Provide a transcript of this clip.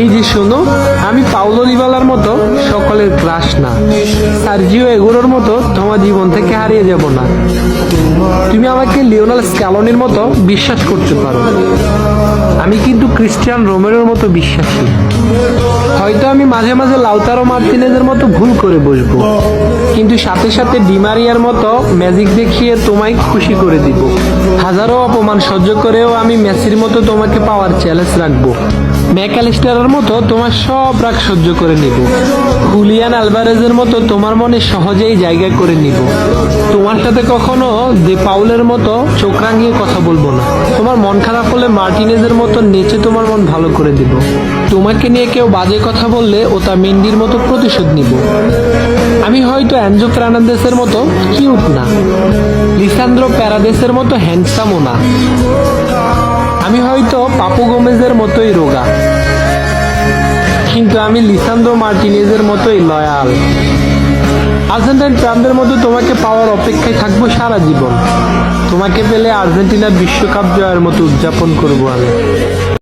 এই যে শোনো, আমি পাউলো দিবালার মতো সকলের ক্রাশ না, সার্জিও এগুরোর মতো তোমার জীবন থেকে হারিয়ে যাব না। তুমি আমাকে লিওনেল স্ক্যালোনির মতো বিশ্বাস করতে পারো, আমি কিন্তু ক্রিস্টিয়ান রোমেরোর মতো বিশ্বাসী। হয়তো আমি মাঝে মাঝে লাউতারো মার্টিনেজের মতো ভুল করে বসবো, কিন্তু সাথে সাথে ডিমারিয়ার মতো ম্যাজিক দেখিয়ে তোমায় খুশি করে দিব। হাজারো অপমান সহ্য করেও আমি মেসির মতো তোমাকে পাওয়ার চ্যালেঞ্জ রাখবো। ম্যাকঅ্যালিস্টারের মতো তোমার সব রাগ সহ্য করে নিব। হুলিয়ান আলভারেজের মতো তোমার মনে সহজেই জায়গা করে নিব। তোমার সাথে কখনো দে পাউলের মতো চোখ রাঙিয়ে কথা বলবো না। তোমার মন খারাপ হলে মার্টিনেজের মতো নেচে তোমার মন ভালো করে দিব। তোমাকে নিয়ে কেউ বাজে কথা বললে ওটা মেন্ডির মতো প্রতিশোধ নিব। আমি হয়তো অ্যানজো ফার্নান্দেসের মতো কিউট না, লিসান্দ্রো প্যারাদেসের মতো হ্যান্ডসামও না, আমি হয়তো পাপু গোমেজের মতোই রোগা, কিন্তু আমি লিসান্দ্রো মার্টিনেজের মতোই লয়াল। আর্জেন্টাইন প্রাণদের মতো তোমাকে পাওয়ার অপেক্ষায় থাকবো সারা জীবন। তোমাকে পেলে আর্জেন্টিনা বিশ্বকাপ জয়ের মতো উদযাপন করবো আমি।